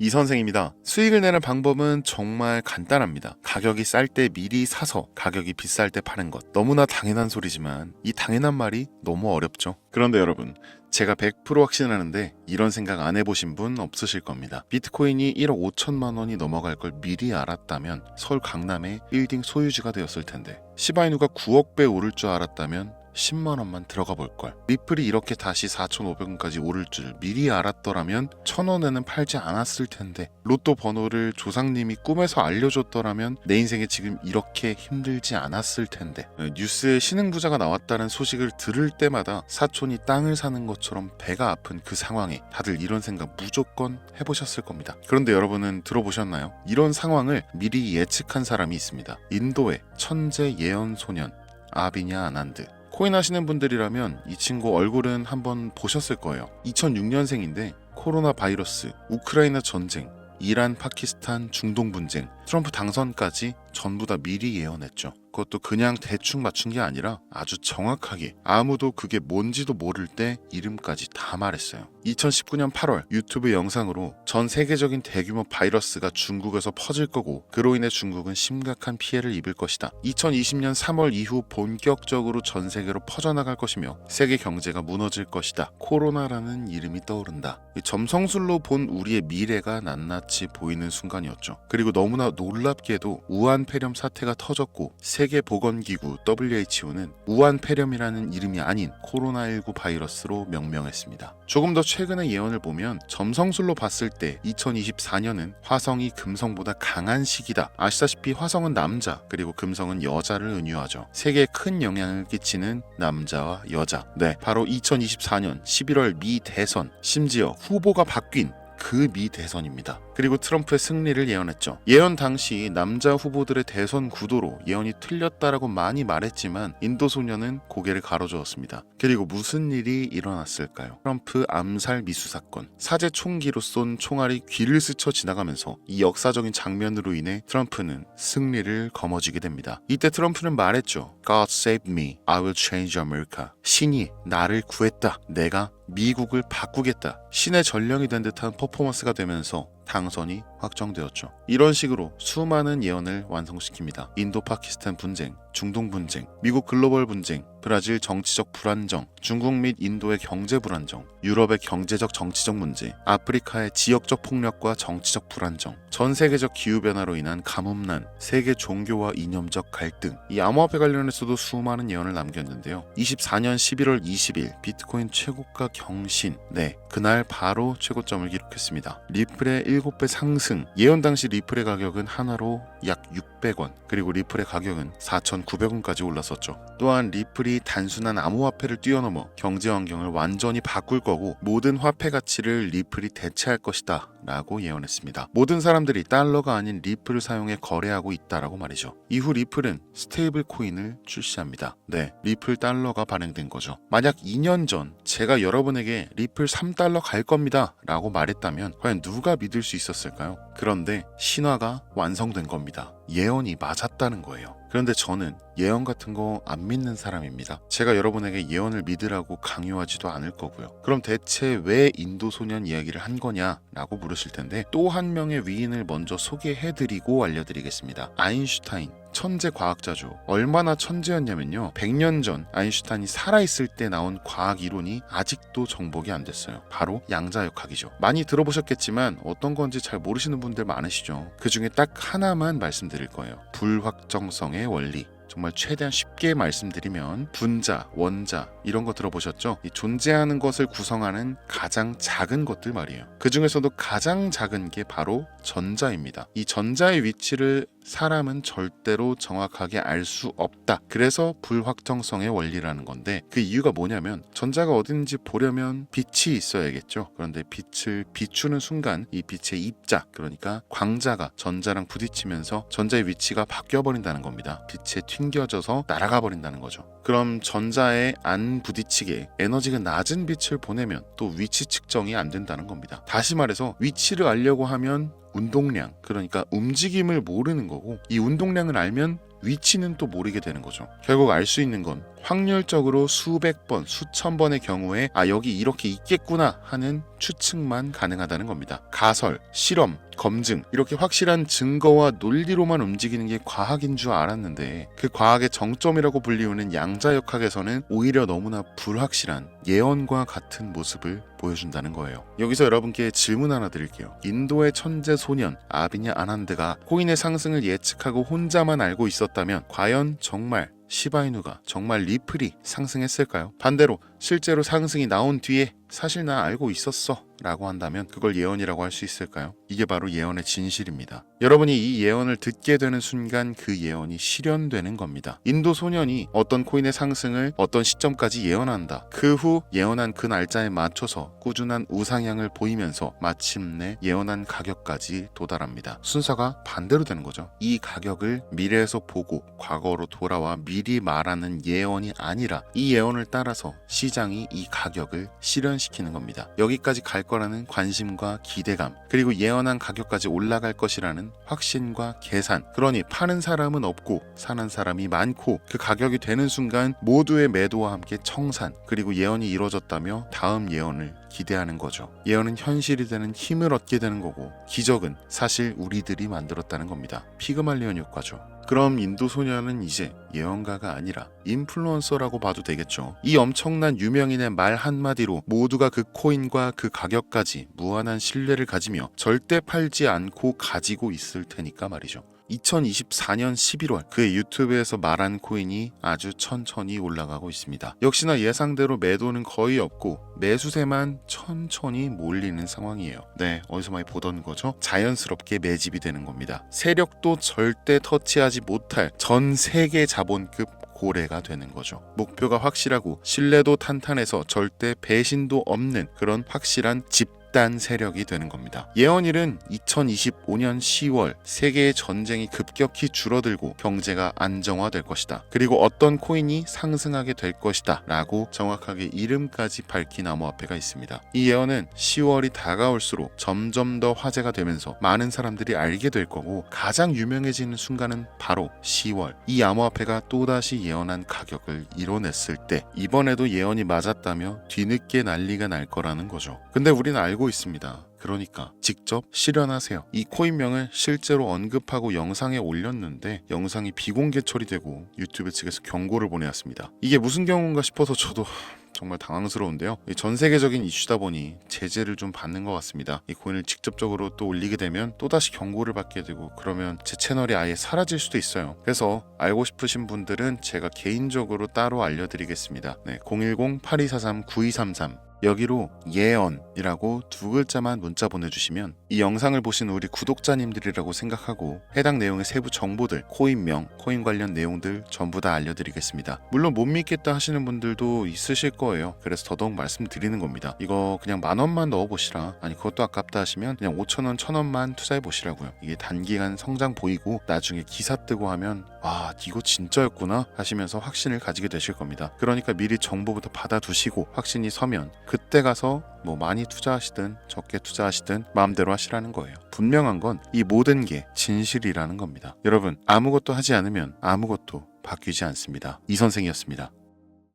이 선생입니다. 수익을 내는 방법은 정말 간단합니다. 가격이 쌀 때 미리 사서 가격이 비쌀 때 파는 것. 너무나 당연한 소리지만 이 당연한 말이 너무 어렵죠. 그런데 여러분, 제가 100% 확신하는데 이런 생각 안 해보신 분 없으실 겁니다. 비트코인이 1억 5천만 원이 넘어갈 걸 미리 알았다면 서울 강남의 빌딩 소유주가 되었을 텐데, 시바이누가 9억 배 오를 줄 알았다면 10만 원만 들어가 볼 걸. 리플이 이렇게 다시 4,500원까지 오를 줄 미리 알았더라면 1,000원에는 팔지 않았을 텐데, 로또 번호를 조상님이 꿈에서 알려줬더라면 내 인생에 지금 이렇게 힘들지 않았을 텐데. 뉴스에 신흥부자가 나왔다는 소식을 들을 때마다 사촌이 땅을 사는 것처럼 배가 아픈 그 상황에 다들 이런 생각 무조건 해보셨을 겁니다. 그런데 여러분은 들어보셨나요? 이런 상황을 미리 예측한 사람이 있습니다. 인도의 천재 예언 소년 아비냐 아난드. 코인 하시는 분들이라면 이 친구 얼굴은 한번 보셨을 거예요. 2006년생인데 코로나 바이러스, 우크라이나 전쟁, 이란, 파키스탄, 중동 분쟁, 트럼프 당선까지 전부 다 미리 예언했죠. 그것도 그냥 대충 맞춘 게 아니라 아주 정확하게, 아무도 그게 뭔지도 모를 때 이름까지 다 말했어요. 2019년 8월 유튜브 영상으로 전 세계적인 대규모 바이러스가 중국에서 퍼질 거고 그로 인해 중국은 심각한 피해를 입을 것이다. 2020년 3월 이후 본격적으로 전 세계로 퍼져나갈 것이며 세계 경제가 무너질 것이다. 코로나라는 이름이 떠오른다. 점성술로 본 우리의 미래가 낱낱이 보이는 순간이었죠. 그리고 너무나 놀랍게도 우한 폐렴 사태가 터졌고 세계보건기구 WHO는 우한 폐렴이라는 이름이 아닌 코로나19 바이러스로 명명했습니다. 조금 더 최근의 예언을 보면 점성술로 봤을 때 2024년은 화성이 금성보다 강한 시기다. 아시다시피 화성은 남자 그리고 금성은 여자를 은유하죠. 세계에 큰 영향을 끼치는 남자와 여자. 네, 바로 2024년 11월 미 대선, 심지어 후보가 바뀐 그 미 대선입니다. 그리고 트럼프의 승리를 예언했죠. 예언 당시 남자 후보들의 대선 구도로 예언이 틀렸다라고 많이 말했지만 인도 소녀는 고개를 가로저었습니다. 그리고 무슨 일이 일어났을까요? 트럼프 암살 미수 사건. 사제 총기로 쏜 총알이 귀를 스쳐 지나가면서 이 역사적인 장면으로 인해 트럼프는 승리를 거머쥐게 됩니다. 이때 트럼프는 말했죠. God save me. I will change America. 신이 나를 구했다. 내가 미국을 바꾸겠다. 신의 전령이 된 듯한 퍼포먼스가 되면서 당선이 확정되었죠. 이런 식으로 수많은 예언을 완성시킵니다. 인도 파키스탄 분쟁, 중동 분쟁, 미국 글로벌 분쟁, 브라질 정치적 불안정, 중국 및 인도의 경제 불안정, 유럽의 경제적 정치적 문제, 아프리카의 지역적 폭력과 정치적 불안정, 전 세계적 기후변화로 인한 가뭄난, 세계 종교와 이념적 갈등. 이 암호화폐 관련해서도 수많은 예언을 남겼는데요. 24년 11월 20일 비트코인 최고가 경신. 네, 그날 바로 최고점을 기록했습니다. 리플의 7배 상승. 예언 당시 리플의 가격은 하나로 약 600원, 그리고 리플의 가격은 4,900원까지 올랐었죠. 또한 리플이 단순한 암호화폐를 뛰어넘어 경제 환경을 완전히 바꿀 거고 모든 화폐 가치를 리플이 대체할 것이다 라고 예언했습니다. 모든 사람들이 달러가 아닌 리플을 사용해 거래하고 있다라고 말이죠. 이후 리플은 스테이블 코인을 출시합니다. 네, 리플 달러가 발행된 거죠. 만약 2년 전 제가 여러분에게 리플 3달러 갈 겁니다 라고 말했다면 과연 누가 믿을 수 있었을까요? 그런데 신화가 완성된 겁니다. 예언이 맞았다는 거예요. 그런데 저는 예언 같은 거 안 믿는 사람입니다. 제가 여러분에게 예언을 믿으라고 강요하지도 않을 거고요. 그럼 대체 왜 인도 소년 이야기를 한 거냐라고 물으실 텐데, 또 한 명의 위인을 먼저 소개해드리고 알려드리겠습니다. 아인슈타인. 천재 과학자죠. 얼마나 천재였냐면요. 100년 전 아인슈타인이 살아있을 때 나온 과학 이론이 아직도 정복이 안 됐어요. 바로 양자역학이죠. 많이 들어보셨겠지만 어떤 건지 잘 모르시는 분들 많으시죠. 그 중에 딱 하나만 말씀드릴 거예요. 불확정성의 원리. 정말 최대한 쉽게 말씀드리면 분자, 원자 이런 거 들어보셨죠? 이 존재하는 것을 구성하는 가장 작은 것들 말이에요. 그 중에서도 가장 작은 게 바로 전자입니다. 이 전자의 위치를 사람은 절대로 정확하게 알 수 없다. 그래서 불확정성의 원리라는 건데, 그 이유가 뭐냐면 전자가 어딘지 보려면 빛이 있어야겠죠. 그런데 빛을 비추는 순간 이 빛의 입자, 그러니까 광자가 전자랑 부딪히면서 전자의 위치가 바뀌어버린다는 겁니다. 빛에 튕겨져서 날아가 버린다는 거죠. 그럼 전자에 안 부딪히게 에너지가 낮은 빛을 보내면 또 위치 측정이 안 된다는 겁니다. 다시 말해서 위치를 알려고 하면 운동량, 그러니까 움직임을 모르는 거고, 이 운동량을 알면 위치는 또 모르게 되는 거죠. 결국 알 수 있는 건 확률적으로 수백 번, 수천 번의 경우에 여기 이렇게 있겠구나 하는 추측만 가능하다는 겁니다. 가설, 실험, 검증 이렇게 확실한 증거와 논리로만 움직이는 게 과학인 줄 알았는데 그 과학의 정점이라고 불리우는 양자역학에서는 오히려 너무나 불확실한 예언과 같은 모습을 보여준다는 거예요. 여기서 여러분께 질문 하나 드릴게요. 인도의 천재 소년 아비냐 아난드가 코인의 상승을 예측하고 혼자만 알고 있었다면 과연 정말 시바이누가 정말 리플이 상승했을까요? 반대로 실제로 상승이 나온 뒤에 사실 나 알고 있었어 라고 한다면 그걸 예언이라고 할 수 있을까요? 이게 바로 예언의 진실입니다. 여러분이 이 예언을 듣게 되는 순간 그 예언이 실현되는 겁니다. 인도 소년이 어떤 코인의 상승을 어떤 시점까지 예언한다. 그 후 예언한 그 날짜에 맞춰서 꾸준한 우상향을 보이면서 마침내 예언한 가격까지 도달합니다. 순서가 반대로 되는 거죠. 이 가격을 미래에서 보고 과거로 돌아와 미리 말하는 예언이 아니라 이 예언을 따라서 시장이 이 가격을 실현시키는 겁니다. 여기까지 갈 거라는 관심과 기대감, 그리고 예언한 가격까지 올라갈 것이라는 확신과 계산. 그러니 파는 사람은 없고 사는 사람이 많고 그 가격이 되는 순간 모두의 매도와 함께 청산, 그리고 예언이 이루어졌다며 다음 예언을 기대하는 거죠. 예언은 현실이 되는 힘을 얻게 되는 거고 기적은 사실 우리들이 만들었다는 겁니다. 피그말리온 효과죠. 그럼 인도 소녀는 이제 예언가가 아니라 인플루언서라고 봐도 되겠죠. 이 엄청난 유명인의 말 한마디로 모두가 그 코인과 그 가격까지 무한한 신뢰를 가지며 절대 팔지 않고 가지고 있을 테니까 말이죠. 2024년 11월 그의 유튜브에서 말한 코인이 아주 천천히 올라가고 있습니다. 역시나 예상대로 매도는 거의 없고 매수세만 천천히 몰리는 상황이에요. 네, 어디서 많이 보던 거죠? 자연스럽게 매집이 되는 겁니다. 세력도 절대 터치하지 못할 전 세계 자본급 고래가 되는 거죠. 목표가 확실하고 신뢰도 탄탄해서 절대 배신도 없는 그런 확실한 집단 세력이 되는 겁니다. 예언일은 2025년 10월 세계의 전쟁이 급격히 줄어들고 경제가 안정화될 것이다. 그리고 어떤 코인이 상승하게 될 것이다 라고 정확하게 이름까지 밝힌 암호화폐가 있습니다. 이 예언은 10월이 다가올수록 점점 더 화제가 되면서 많은 사람들이 알게 될 거고 가장 유명해지는 순간은 바로 10월. 이 암호화폐가 또다시 예언한 가격을 이뤄냈을 때 이번에도 예언이 맞았다며 뒤늦게 난리가 날 거라는 거죠. 근데 우리는 알고 있습니다. 그러니까 직접 실현하세요. 이 코인명을 실제로 언급하고 영상에 올렸는데 영상이 비공개 처리되고 유튜브 측에서 경고를 보내왔습니다. 이게 무슨 경우인가 싶어서 저도 정말 당황스러운데요. 전 세계적인 이슈다 보니 제재를 좀 받는 것 같습니다. 이 코인을 직접적으로 또 올리게 되면 또다시 경고를 받게 되고 그러면 제 채널이 아예 사라질 수도 있어요. 그래서 알고 싶으신 분들은 제가 개인적으로 따로 알려드리겠습니다. 네, 010-8243-9233 여기로 예언이라고 두 글자만 문자 보내주시면 이 영상을 보신 우리 구독자님들이라고 생각하고 해당 내용의 세부 정보들, 코인명, 코인 관련 내용들 전부 다 알려드리겠습니다. 물론 못 믿겠다 하시는 분들도 있으실 거예요. 그래서 더더욱 말씀드리는 겁니다. 이거 그냥 10,000원만 넣어보시라. 아니 그것도 아깝다 하시면 그냥 5,000원, 1,000원만 투자해보시라고요. 이게 단기간 성장 보이고 나중에 기사 뜨고 하면 아 이거 진짜였구나 하시면서 확신을 가지게 되실 겁니다. 그러니까 미리 정보부터 받아두시고 확신이 서면 그때 가서 뭐 많이 투자하시든 적게 투자하시든 마음대로 하시라는 거예요. 분명한 건 이 모든 게 진실이라는 겁니다. 여러분 아무것도 하지 않으면 아무것도 바뀌지 않습니다. 이 선생이었습니다.